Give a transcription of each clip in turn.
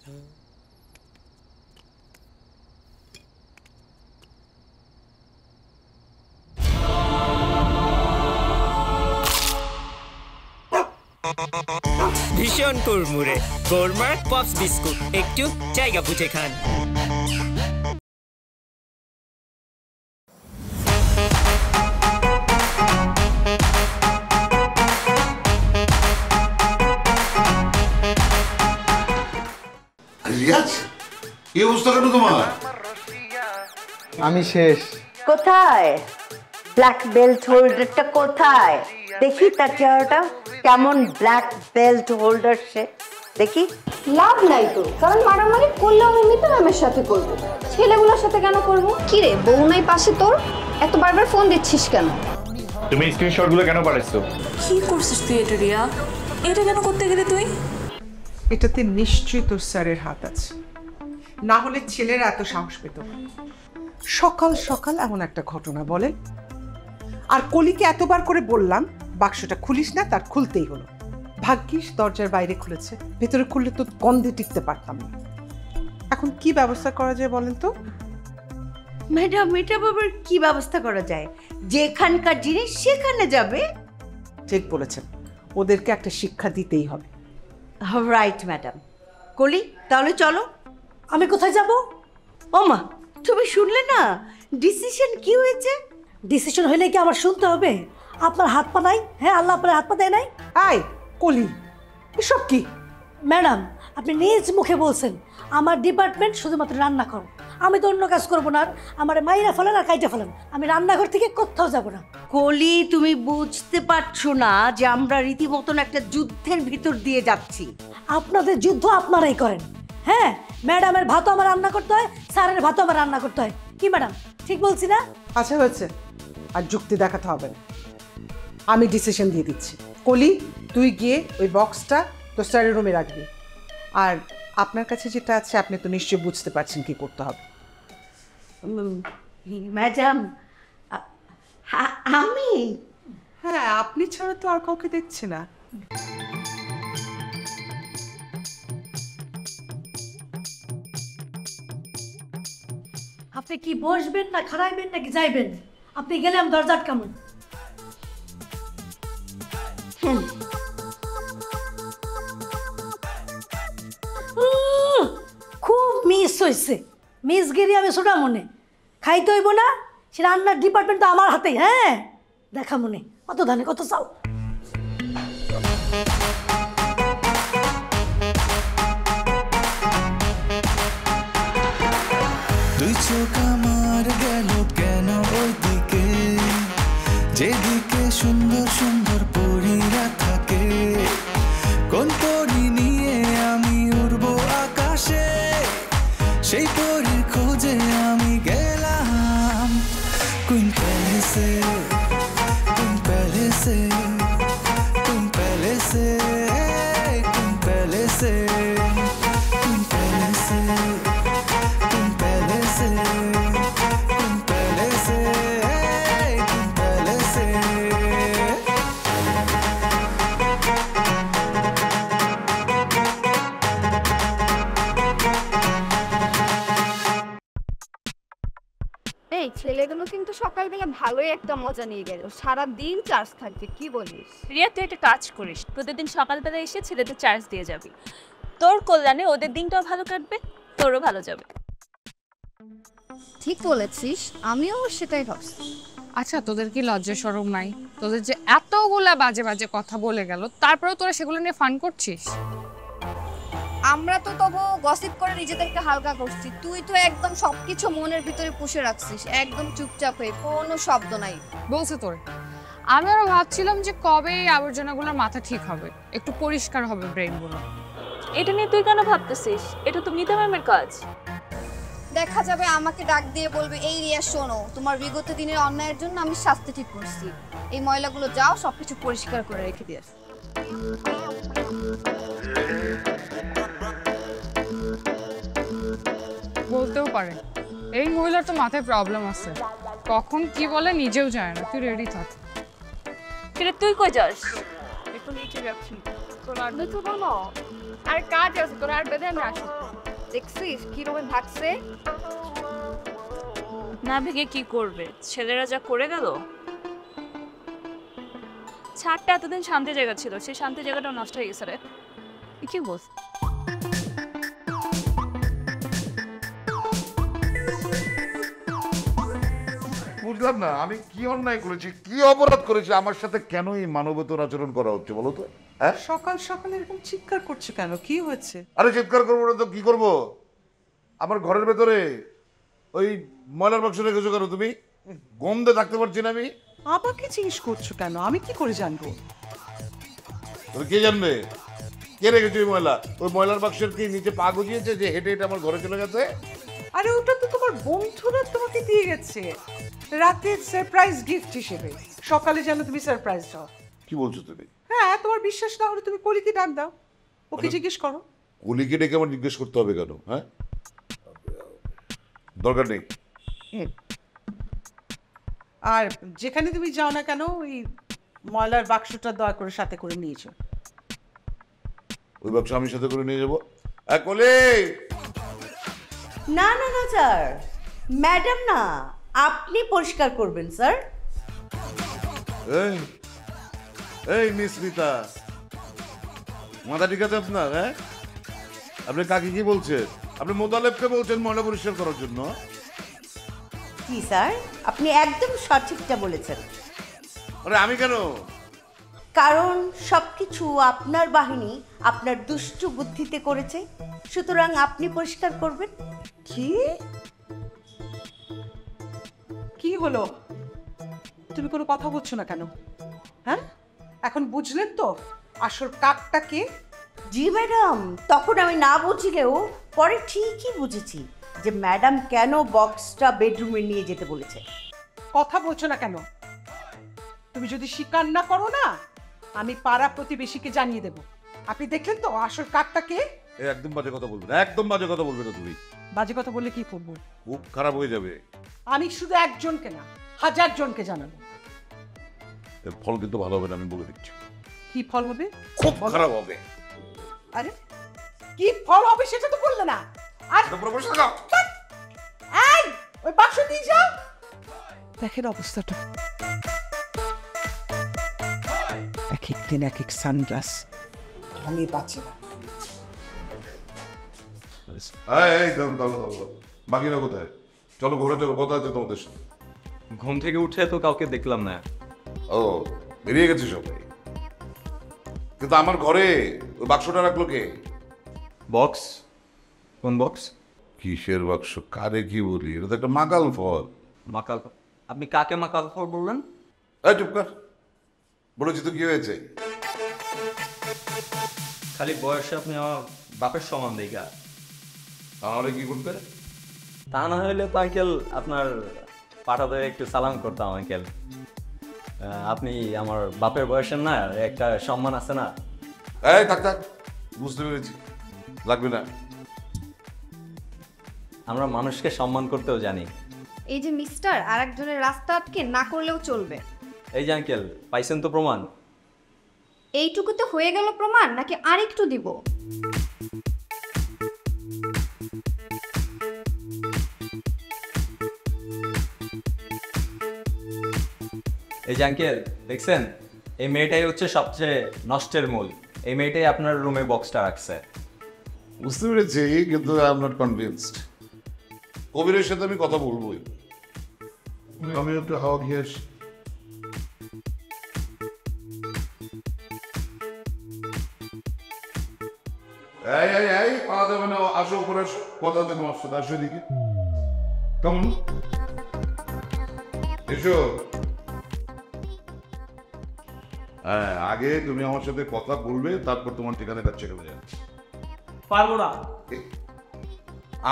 ভীষণ কুড়মুড়ে গোরমার pops biscuit, একটু জায়গা বুঝে খান। রিয়াজ, কি অবস্থা কেন তোমার? আমি শেষ। কোথায় ব্ল্যাক বেল্ট হোল্ডারটা? কোথায় দেখি তার চেহারাটা কেমন? ব্ল্যাক বেল্ট হোল্ডার সে, দেখি। লাভ নাই তো, কারণ মারামারি করলে আমি মিতা ম্যামের সাথে করব, ছেলেগুলোর সাথে কেন করব? কি রে, বউ নাই পাশে তোর, এত বারবার ফোন দিচ্ছিস কেন? তুমি স্ক্রিনশটগুলো কেন পাঠাইছো? কি করছিস তুই এটা রিয়া? এটা কেন করতে গেলি তুই? এটাতে নিশ্চয়ই তোর স্যারের হাত আছে, না হলে ছেলেরা এত সাহস পেত না। সকাল সকাল এমন একটা ঘটনা বলে, আর কলিকে এতবার করে বললাম বাক্সটা খুলিস না, তার খুলতেই হলো। ভাগ্যিস দরজার বাইরে খুলেছে, ভেতরে খুললে তো গন্ধে টিকতে পারতাম না। এখন কি ব্যবস্থা করা যায় বলেন তো? ম্যাডাম, এটা বাবার কি ব্যবস্থা করা যায়? যেখানকার জিনিস সেখানে যাবে। ঠিক বলেছেন, ওদেরকে একটা শিক্ষা দিতেই হবে। Right madam. কলি, তাহলে চলো। আমি কোথায় যাব? ওমা, তুমি শুনলে না ডিসিশন কি হয়েছে? ডিসিশন হইলে কি আমার শুনতে হবে? আপনার হাত পা নাই? হ্যাঁ, আল্লাহ আপনার হাত পা দেয় নাই? আয় কলি, এসব কি? ম্যাডাম, আপনি নিজ মুখে বলছেন আমার ডিপার্টমেন্ট শুধুমাত্র রান্না করো, আমি তো অন্য কাজ করবো না। আমার মাইরা ফেলেন আর কাইটা ফেলেন, আমি রান্নাঘর থেকে কোথাও যাব না। কলি, তুমি বুঝতে পারছো না যে আমরা রীতিমতন একটা যুদ্ধের ভিতর দিয়ে যাচ্ছি? আপনাদের যুদ্ধ আপনারাই করেন। হ্যাঁ, ম্যাডামের ভাতও আমার রান্না করতে হয়, স্যারের ভাতও আমার রান্না করতে হয়। কি ম্যাডাম, ঠিক বলছি না? আচ্ছা হয়েছে, আর যুক্তি দেখাতে হবে না। আমি ডিসিশন দিয়ে দিচ্ছি। কলি, তুই গিয়ে ওই বক্সটা তোর স্যারের রুমে রাখবি। আর আপনার কাছে যেটা আছে আপনি তো নিশ্চয়ই বুঝতে পারছেন কি করতে হবে। ম্যাডাম, আমি? হ্যাঁ, আপনি ছাড়া তো আর কাউকে দেখছি না। আপনি কি বসবেন না খাড়াইবেন নাকি যাইবেন? আপনি গেলে আমি দরজা আটকামু। খুব মিস হয়েছে, মিসগিরি আমি ছোটা মনে। খাইতে হইব না, সে রান্নার ডিপার্টমেন্ট তো আমার হাতেই। হ্যাঁ, দেখা মনে, কত ধানে কত চাও। দুই চোখ আমার গেল কেন ওইদিকে, যেদিকে সুন্দর সুন্দর পরীরা থাকে। কোন পরী নিয়ে আমি উড়বো আকাশে, সেই পরীর খোঁজে আমি গেলাম। কোন প্যালেসে, কোন প্যালেসে, কোন প্যালেসে, কোন প্যালেসে, কোন প্যালেসে, কোন প্যালেসে, কোন প্যালেসে, কোন প্যালেসে। এই ছেলেগুলো কিন্তু সকালবেলা ভালোই একটা মজা নিয়ে গেল, সারাদিন চার্জ থাকবে। কি বলিস রিয়া, তুই একটা কাজ করিস, প্রতিদিন সকালবেলা এসে ছেলেদের চার্জ দিয়ে যাবি। তোর কল্যাণে ওদের দিনটাও ভালো কাটবে, তোরও ভালো যাবে। ঠিক বলেছিস, আমিও সেটাই ভাবছি। আচ্ছা, তোদের কি লজ্জা শরম নাই? তোদের যে এতগুলা বাজে বাজে কথা বলে গেল, তারপরেও তোরা সেগুলো নিয়ে ফান করছিস। আমরা তো তবু গসিপ করে নিজেদেরকে হালকা করছি, তুই তো একদম সবকিছু মনের ভিতরে পুষে রাখছিস, একদম চুপচাপ হয়ে, কোনো শব্দ নাই। বলছে তোর। আমি আরো ভাবছিলাম যে কবে এই আবর্জনাগুলোর মাথা ঠিক হবে, একটু পরিষ্কার হবে ব্রেনগুলো। এটা নিয়ে তুই কেন ভাবতেছিস? এটা তো মিতা ম্যামের কাজ। দেখা যাবে আমাকে ডাক দিয়ে বলবে, এই রিয়া শোনো, তোমার বিগত দিনের অন্যায়ের জন্য আমি শাস্তি ঠিক করছি, এই ময়লাগুলো যাও সবকিছু পরিষ্কার করে রেখে দিয়ে। বলতেও পারে, এই মহিলার তো মাথায় প্রবলেম আছে, কখন কি বলে নিজেও জানে না। তুই রেডি থাক। কিরে, তুই কই যাস? একটু নিচে যাচ্ছি, তোর আর কাজ আছে, তোর আর বেঁধে আমি আসি। দেখছিস কিরকম ভাগছে? না ভেঙে কি করবে, ছেলেরা যা করে গেল। ছাদটা এতদিন শান্তি জায়গা ছিল, সেই শান্তি জায়গাটা নষ্ট হয়ে গেছে রে। কি বল? বুঝলাম না আমি কি অন্যায় করেছি, কি অপরাধ করেছি, আমার সাথে কেন এই মানবতার আচরণ করা হচ্ছে বলো তো? হ্যাঁ, সকাল সকাল এরকম চিৎকার করছে কেন? কি হয়েছে? আরে চিৎকার করবো না তো কি করবো? আমার ঘরের ভেতরে ওই ময়লার বাক্স রেখেছো কেন তুমি? গন্ধে থাকতে পারছি না আমি। আমাকে জিজ্ঞেস করছো কেন? আমি কি করে জানবো? তুমি কে জানবে কে রেখেছো ওই ময়লা? ওই ময়লার বাক্সের কি নিচে পা গজিয়েছে যে হেঁটে হেঁটে আমার ঘরে চলে গেছে? আরে ওটা তো তোমার বন্ধুরা তোমাকে দিয়ে গেছে রাতের সারপ্রাইজ গিফট হিসেবে। সকালে যেন তুমি সারপ্রাইজ দাও। কি বলছো তুমি? হ্যাঁ, তোমার বিশ্বাস না হলে তুমি কলিকে ডাক দাও, ওকে জিজ্ঞেস করো। কলিকে ডেকে আমার জিজ্ঞেস করতে হবে কেন? হ্যাঁ, দরকার নেই। আর যেখানে তুমি যাও না কেন ওই ময়লার বাক্সটা দয়া করে সাথে করে নিয়েছো। ওই বাক্স আমি সাথে করে নিয়ে যাবো? কলি, না না না স্যার, ম্যাডাম না, আপনি পরিষ্কার করবেন স্যার। এই এই মিস মিতা, মাথা ঠিক আছে আপনার? হ্যাঁ, আপনি কাকে কি বলছেন? আপনি মোতালেবকে বলছেন ময়লা পরিষ্কার করার জন্য? জি স্যার, আপনি একদম সঠিকটা বলেছেন। আরে আমি কেন? কারণ সবকিছু আপনার বাহিনী আপনার দুষ্টু বুদ্ধিতে করেছে, সুতরাং আপনি পরিষ্কার করবেন। কি কি হলো? তুমি কোনো কথা বলছো না কেন? হ্যাঁ, এখন বুঝলেন তো আসল কাকটা কে? জি ম্যাডাম, তখন আমি না বুঝলেও পরে ঠিকই বুঝেছি যে ম্যাডাম কেন বক্সটা বেডরুমে নিয়ে যেতে বলেছে। কথা বলছো না কেন? তুমি যদি স্বীকার না করো না, আমি পাড়া প্রতিবেশীকে জানিয়ে দেব। আপনি দেখলেন তো আসল কাকটা কে? একদম বাজে কথা বলবে না, একদম বাজে কথা বলবে না তুমি। বাজে কথা বললে কি করবো? খুব খারাপ হয়ে যাবে। আমি শুধু একজনকে না, 1000 জনকে জানাবো। এর ফল কিন্তু ভালো হবে না, আমি বলে দিচ্ছি। কি ফল হবে? খুব খারাপ হবে। আরে কি ফল হবে সেটা তো বললে না। আর এই ওই বাক্স দিয়ে যাও। দেখেন অবস্থাটা, এক এক দিন এক এক সানগ্লাস, আমি বাঁচি না। বাকিরা কোথায়? চলো ঘোরা, চলো, কথা আছে তোমাদের সাথে। ঘুম থেকে উঠে তো কাউকে দেখলাম না। ও, বেরিয়ে গেছে সবাই। কিন্তু আমার ঘরে ওই বাক্সটা রাখলো কে? বক্স? কোন বক্স? কিসের বাক্স? কারে কি বলি? এটা তো একটা মাকাল ফল। মাকাল? আপনি কাকে মাকাল ফল বললেন? এই চুপ কর, বলেছি তো কি হয়েছে? খালি বয়সে আপনি আমার বাপের সমান দেখা। তাহলে কি করবে? তা না হইলে তো আঙ্কেল আপনার পাঠাতে একটু সালাম করতাম আঙ্কেল। আপনি আমার বাপের বয়সের না, একটা সম্মান আছে না। এই থাক থাক, বুঝতে পেরেছি, লাগবে না। আমরা মানুষকে সম্মান করতেও জানি। এই যে মিস্টার, আরেকজনের রাস্তা আটকে না করলেও চলবে। এই যে আঙ্কেল, পাইছেন তো প্রমাণ? এইটুকুতে হয়ে গেল প্রমাণ, নাকি আরেকটু দিব? এই যে আঙ্কেল দেখছেন, এই মেয়েটাই হচ্ছে সবচেয়ে নষ্টের মূল। এই মেয়েটাই আপনার রুমে বক্সটা রাখছে। বুঝতে পেরেছি, কিন্তু আই এম নট কনভিন্সড। কবিরের সাথে আমি কথা বলবোই। আমি একটু হাওয়া খেয়ে আসি। এই এই এই পাওয়া যাবে না, আসো উপরে আসো, কথা আছে তোমার সাথে, আসো এদিকে। কেমন এসো। হ্যাঁ, আগে তুমি আমার সাথে কথা বলবে, তারপর তোমার ঠিকানা কাছে চলে যাবে। পারবো না।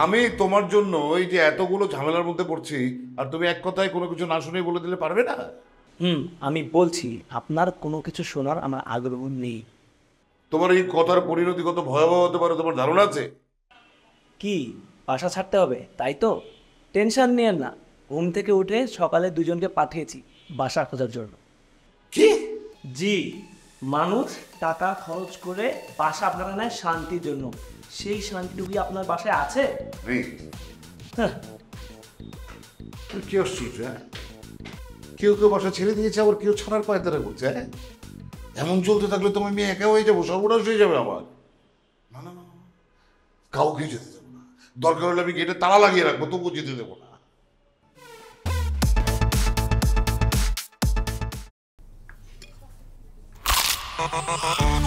আমি তোমার জন্য ওই যে এতগুলো ঝামেলার মধ্যে পড়ছি, আর তুমি এক কথায় কোনো কিছু না শুনে বলে দিলে পারবে না? আমি বলছি আপনার কোনো কিছু শোনার আমার আগ্রহ নেই। তোমার এই কথার পরিণতি কত ভয়াবহ হতে পারে তোমার ধারণা আছে? কি বাসা ছাড়তে হবে তাই তো? টেনশন নিয়েন না, ঘুম থেকে উঠে সকালে দুজনকে পাঠিয়েছি বাসা খোঁজার জন্য। কি? জি, মানুষ টাকা খরচ করে বাসা আপনারা নেয় শান্তির জন্য, সেই শান্তিটুকুই আপনার বাসায় আছে? হ্যাঁ, কি আশ্চর্য! কেউ কেউ বাসা ছেড়ে দিয়েছে, আবার কেউ ছাড়ার পায়তারা করছে। এমন চলতে থাকলে তোমার মেয়ে একা হয়ে যাবো, সর্বনাশ হয়ে যাবে আমার। না না না, কাউকে যেতে দেবো না, দরকার হলে আমি গেটে তালা লাগিয়ে রাখবো, তবুও যেতে দেবো না।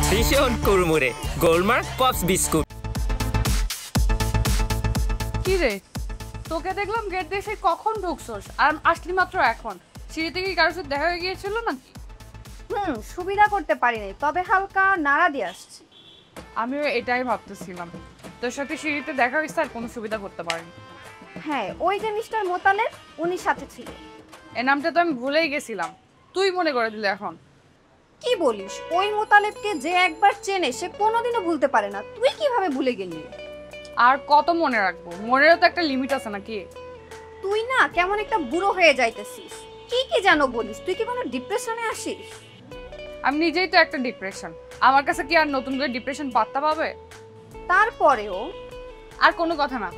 ভীষণ কুড়মুড়ে গোলমার্ক পপস বিস্কুট। কি রে, তোকে দেখলাম গেট দিয়ে সেই কখন ঢুকছস, আর আসলি মাত্র এখন। সিঁড়িতে কি কারোর সাথে দেখা হয়ে গিয়েছিল নাকি? সুবিধা করতে পারি নাই, তবে হালকা নাড়া দিয়ে আসছি। আমিও এটাই ভাবতেছিলাম, তোর সাথে সিঁড়িতে দেখা হয়েছে আর কোনো সুবিধা করতে পারিনি। হ্যাঁ, ওই যে মিস্টার মোতালেব, উনি সাথে ছিল। এ নামটা তো আমি ভুলেই গেছিলাম, তুই মনে করে দিলি এখন। কি বলিস? ওই মোতালেবকে যে একবার চেনে সে কোনোদিনও ভুলতে পারে না, তুই কিভাবে ভুলে গেলি? আর কত মনে রাখবো, মনেরও তো একটা লিমিট আছে নাকি? তুই না কেমন একটা বুড়ো হয়ে যাইতেছিস। কি কি জানো বলিস? তুই কি কোনো ডিপ্রেশনে আসিস? আমি নিজেই তো একটা ডিপ্রেশন, আমার কাছে কি আর নতুন করে ডিপ্রেশন পাত্তা পাবে? তারপরেও আর কোনো কথা না,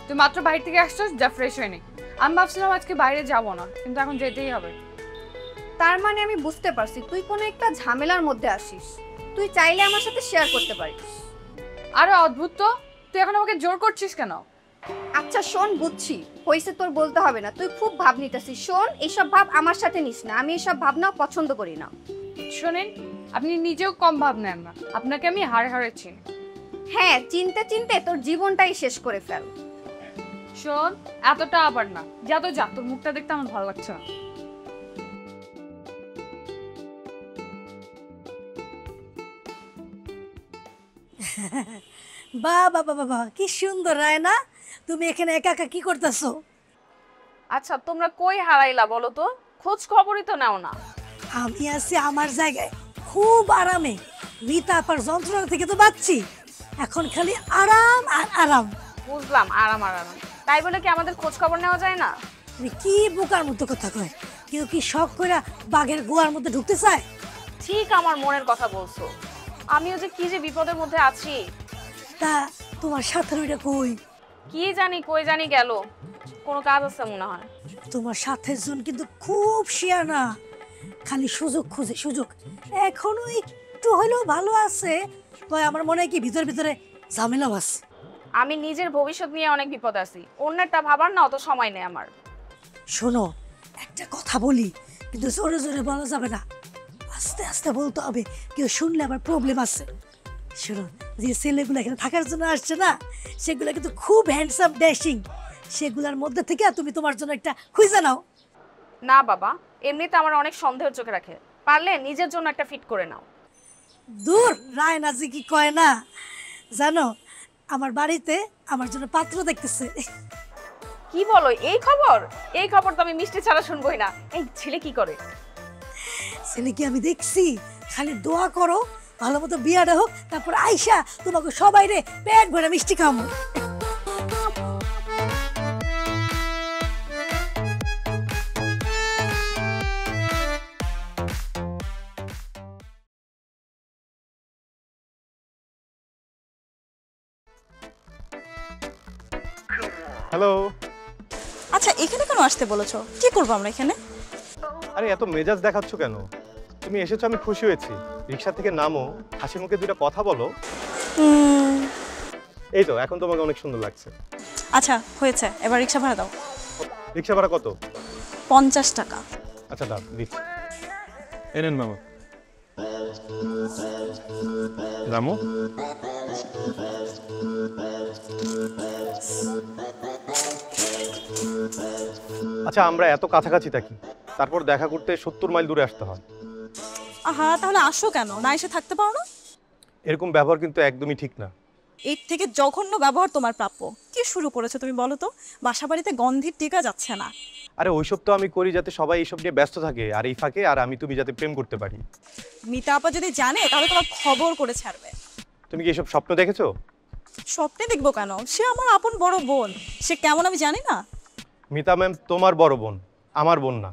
তুই মাত্র বাইরে থেকে আসছিস, যা ফ্রেশ হয়নি। আমি ভাবছিলাম আজকে বাইরে যাব না, কিন্তু এখন যেতেই হবে। তার মানে আমি বুঝতে পারছি তুই কোনো একটা ঝামেলার মধ্যে আসিস। তুই চাইলে আমার সাথে শেয়ার করতে পারিস। আরে অদ্ভুত তো, তুই এখন আমাকে জোর করছিস কেন? আচ্ছা শোন, বুঝছি, হয়েছে, তোর বলতে হবে না। তুই খুব ভাব নিতেছিস। শোন, এইসব ভাব আমার সাথে নিস না, আমি এইসব ভাবনা পছন্দ করি না। শোনেন, আপনি নিজেও কম ভাব নেন না, আপনাকে আমি হাড়ে হাড়ে চিনি। হ্যাঁ, চিনতে চিনতে তোর জীবনটাই শেষ করে ফেল। শোন, এতটা আবার না, যা তো যা, তোর মুখটা দেখতে আমার ভালো লাগছে না। বাবা বাবা বাবা, কি সুন্দর রায়না, তুমি এখানে একা একা কি করতেছো? আচ্ছা, তোমরা কই হারাইলা বলো তো? খোঁজ খবরই তো নাও না। আমি আছি আমার জায়গায়, খুব আরামে। মিতা আপার যন্ত্রণা থেকে তো বাঁচছি, এখন খালি আরাম আর আরাম। বুঝলাম, আরাম আরাম, তাই বলে কি আমাদের খোঁজ খবর নেওয়া যায় না? তুমি কি বোকার মতো কথা কয়? কেউ কি শখ করে বাঘের গোয়ার মধ্যে ঢুকতে চায়? ঠিক আমার মনের কথা বলছো, আমিও যে কি যে বিপদের মধ্যে আছি। তা তোমার সাথে ওইটা কই? কি জানি কই জানি গেল, কোনো কাজ আছে মনে হয়। তোমার সাথের জন কিন্তু খুব শিয়ানা, খালি সুযোগ খুঁজে সুযোগ। এখনো একটু হলেও ভালো আছে, তবে আমার মনে হয় কি ভিতরে ভিতরে ঝামেলাও আছে। আমি নিজের ভবিষ্যৎ নিয়ে অনেক বিপদ আছি, অন্যেরটা ভাবার না অত সময় নেই আমার। শোনো, একটা কথা বলি, কিন্তু জোরে জোরে বলা যাবে না, আস্তে আস্তে বলতে হবে, কেউ শুনলে আবার প্রবলেম আছে। শোনো, যে ছেলেগুলো এখানে থাকার জন্য আসছে না, সেগুলো কিন্তু খুব হ্যান্ডসাম ড্যাশিং। সেগুলোর মধ্যে থেকে তুমি তোমার জন্য একটা খুঁজে নাও। না বাবা, এমনিতে আমার অনেক সন্দেহের চোখে রাখে, পারলে নিজের জন্য একটা ফিট করে নাও। দূর, রায়না জি কি কয় না জানো, আমার বাড়িতে আমার জন্য পাত্র দেখতেছে। কি বলো, এই খবর? এই খবর তো আমি মিষ্টি ছাড়া শুনবোই না। এই ছেলে কি করে? ছেলে কি আমি দেখছি, খালি দোয়া করো ভালো মতো বিয়াটা হোক, তারপর আইসা তোমাকে সবাই রে পেট ভরে মিষ্টি খাওয়াবো। হ্যালো। আচ্ছা, এখানে কেন আসতে বলেছো? কি করবো আমরা এখানে? আরে এত মেজাজ দেখাচ্ছ কেন? তুমি এসেছো, আমি খুশি হয়েছি। রিক্সা থেকে নামো, হাসি মুখে দুটো কথা বলো। এই তো, এখন তোমাকে অনেক সুন্দর লাগছে। আচ্ছা হয়েছে, এবার রিক্সা ভাড়া দাও। রিক্সা ভাড়া কত? 50 টাকা। আচ্ছা দাও, দিচ্ছি। এনেন মামা। রামু, আচ্ছা আমরা এত কাছাকাছি থাকি, তারপর দেখা করতে 70 মাইল দূরে আসতে হয়। আহা, তাহলে আসো কেন, না এসে থাকতে পারো না? এরকম ব্যবহার কিন্তু একদমই ঠিক না। এর থেকে জঘন্য ব্যবহার তোমার প্রাপ্য। কি শুরু করেছো তুমি বলো তো? বাসা বাড়িতে গন্ধের টিকা যাচ্ছে না। আরে ওইসব তো আমি করি যাতে সবাই এইসব নিয়ে ব্যস্ত থাকে, আর এই ফাঁকে আর আমি তুমি যাতে প্রেম করতে পারি। মিতা আপা যদি জানে তাহলে তোমার খবর করে ছাড়বে। তুমি কি এসব স্বপ্ন দেখেছো? স্বপ্নে দেখবো কেন, সে আমার আপন বড় বোন, সে কেমন আমি জানি না। মিতা ম্যাম তোমার বড় বোন, আমার বোন না।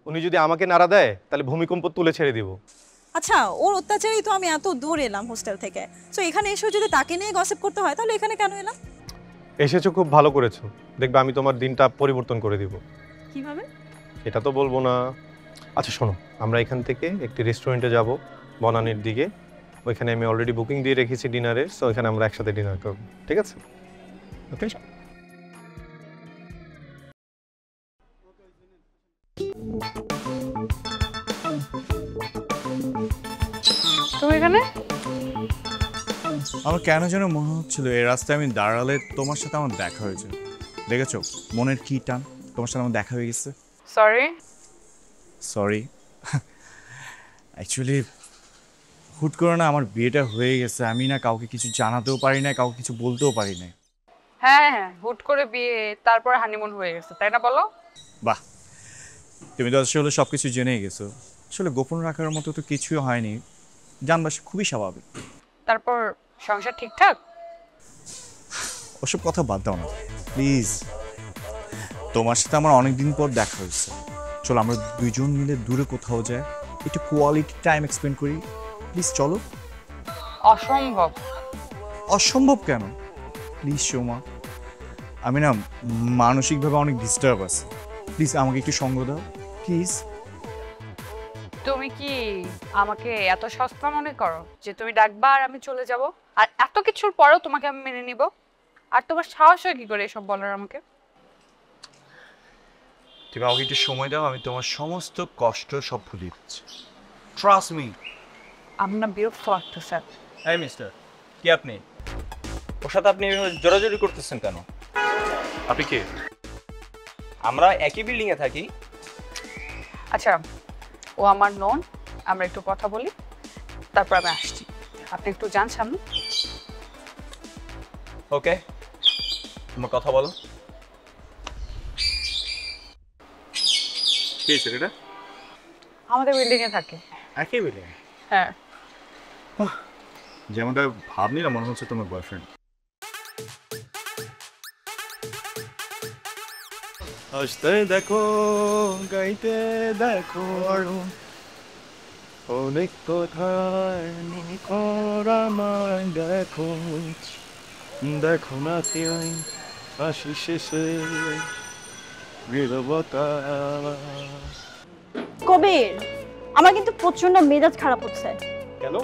উনি যদি আমাকে নাড়া দেয় তাহলে ভূমিকম্প তুলে ছেড়ে দিব। আচ্ছা ওর অত্যাচারেই তো আমি এত দূর এলাম হোস্টেল থেকে। সো এখানে এসেও যদি তাকে নিয়ে গসিপ করতে হয় তাহলে এখানে কেন এলাম? এসেছো, খুব ভালো করেছো। দেখবে আমি তোমার দিনটা পরিবর্তন করে দিব। কিভাবে? এটা তো বলবো না। আচ্ছা শোনো, আমরা এখান থেকে একটি রেস্টুরেন্টে যাব বনানীর দিকে। ওইখানে আমি অলরেডি বুকিং দিয়ে রেখেছি ডিনারের, সো ওইখানে আমরা একসাথে ডিনার করব, ঠিক আছে? ওকে। তুমি এখানে? আমার কেন যেন মনে হচ্ছিল এই রাস্তায় আমি দাঁড়ালে তোমার সাথে আমার দেখা হয়েছে। দেখেছো মনের কি টান, তোমার সাথে আমার দেখা হয়ে গেছে। সরি। সরি অ্যাকচুয়ালি হুট করে না আমার বিয়েটা হয়ে গেছে, আমি না কাউকে কিছু জানাতেও পারি না, কাউকে কিছু বলতেও পারি না। হ্যাঁ হ্যাঁ, হুট করে বিয়ে, তারপর হানিমুন হয়ে গেছে, তাই না? বলো। বাহ, তুমি তো আসলে সব কিছু জেনেই গেছো। আসলে গোপন রাখার মতো তো কিছুই হয়নি, জানবা খুবই স্বাভাবিক। তারপর সংসার ঠিকঠাক? ওসব কথা বাদ দাও না প্লিজ। তোমার সাথে আমার অনেকদিন পর দেখা হয়েছে, চলো আমরা দুইজন মিলে দূরে কোথাও যাই, একটু কোয়ালিটি টাইম এক্সপেন্ড করি প্লিজ। চলো। অসম্ভব। অসম্ভব কেন? প্লিজ সোমা, আমি না মানসিকভাবে অনেক ডিস্টার্ব আছি, প্লিজ আমাকে একটু সঙ্গ দাও প্লিজ। তুমি কি আমাকে এত সস্তা মনে করো যে তুমি ডাকবা আর আমি চলে যাব? আর এত কিছুর পরেও তোমাকে আমি মেনে নিব? আর তোমার সাহস হয় কি করে এসব বলার আমাকে? তুমি আমাকে একটু সময় দাও, আমি তোমার সমস্ত কষ্ট সব ভুলে দিচ্ছি, ট্রাস্ট মি। আমরা বিরক্ত লাগতেছে। এই মিস্টার, কি আপনি? ওর সাথে আপনি জোরাজোরি করতেছেন কেন? আপনি কে? আমরা একই বিল্ডিং এ থাকি। আচ্ছা, ও আমার নন, আমরা একটু কথা বলি, তারপর আমি আসছি। আপনি একটু যান সামনে। ওকে, তোমার কথা বলো। কে ছেলেটা? আমাদের বিল্ডিং এ থাকে। একই বিল্ডিং? হ্যাঁ। যেমনটা ভাবনি না মনে হচ্ছে তোমার বয়ফ্রেন্ড। আসতে দেখো, গাইতে দেখো, আরো অনেক কোথায় দেখো, দেখো না তুই হাসি শেষে নীরবতা। কবির, আমার কিন্তু প্রচন্ড মেজাজ খারাপ হচ্ছে। কেন?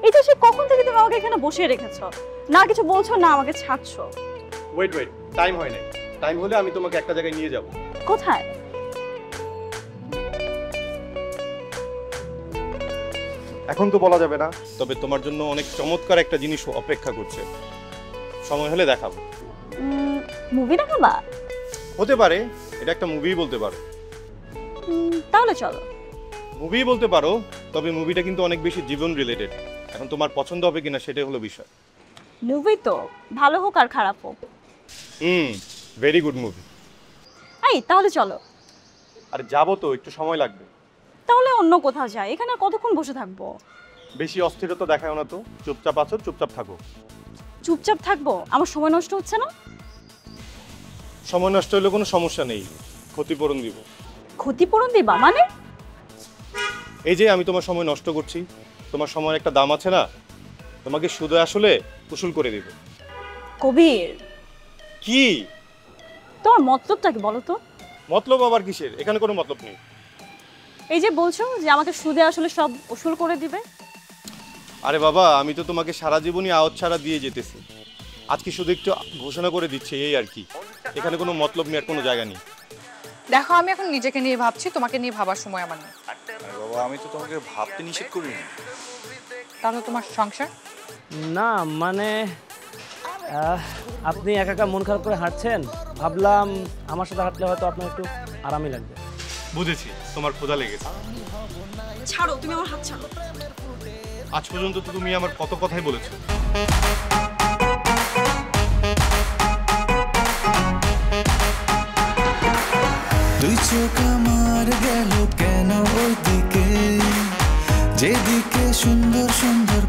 এই তো সে কখন থেকে তুমি আমাকে এখানে বসিয়ে রেখেছো, না কিছু বলছো না আমাকে ছাড়ছো। ওয়েট, টাইম হয় নাই। টাইম হলে আমি তোমাকে একটা জায়গায় নিয়ে যাব। কোথায়? এখন তো বলা যাবে না, তবে তোমার জন্য অনেক চমৎকার একটা জিনিস অপেক্ষা করছে, সময় হলে দেখাবো। মুভি দেখাবা? হতে পারে, এটা একটা মুভি বলতে পারো। তাহলে চলো। মুভি বলতে পারো, তবে মুভিটা কিন্তু অনেক বেশি জীবন রিলেটেড। এখন তোমার পছন্দ হবে কিনা সেটাই হলো বিষয়। মুভি তো ভালো হোক আর খারাপ হোক। Very good movie. এই তাহলে চলো। আর যাবো তো, একটু সময় লাগবে। তাহলে অন্য কোথাও যাই, এখানে আর কতক্ষণ বসে থাকবো? বেশি অস্থিরতা দেখাও না তো, চুপচাপ আছো, চুপচাপ থাকো। চুপচাপ থাকবো? আমার সময় নষ্ট হচ্ছে না? সময় নষ্ট হলে কোনো সমস্যা নেই, ক্ষতিপূরণ দিব। ক্ষতিপূরণ দিবা মানে? এই যে আমি তোমার সময় নষ্ট করছি, তোমার সময়ের একটা দাম আছে না, তোমাকে সুদে আসলে উসুল করে দিব। কবির, কি তোমার মতলবটা কি বলো তো? মতলব আবার কিসের? এখানে কোনো মতলব নেই। এই যে বলছো যে আমাকে সুদে আসলে সব উসুল করে দিবে। আরে বাবা, আমি তো তোমাকে সারা জীবনই আওয়াজ ছাড়া দিয়ে যেতেছি, আজকে শুধু একটু ঘোষণা করে দিচ্ছে, এই আর কি। এখানে কোনো মতলব নেই, আর কোনো জায়গা নেই। দেখো, আমি এখন নিজেকে নিয়ে ভাবছি, তোমাকে নিয়ে ভাবার সময় আমার নেই। বাবা, আমি তো তোমাকে ভাবতে নিষেধ করিনি। তাহলে তোমার সংসার? না মানে আপনি একা একা মন খারাপ করে হাঁটছেন, ভাবলাম আমার সাথে হাঁটলে হয়তো আপনার একটু আরামই লাগবে। বুঝেছি, তোমার ক্ষুধা লেগেছে। ছাড়ো, তুমি আমার হাত ছাড়ো। আজ পর্যন্ত তো তুমি আমার কত কথাই বলেছো। দুই চোখ আমার গেল কেন ওই দিকে, যেদিকে সুন্দর সুন্দর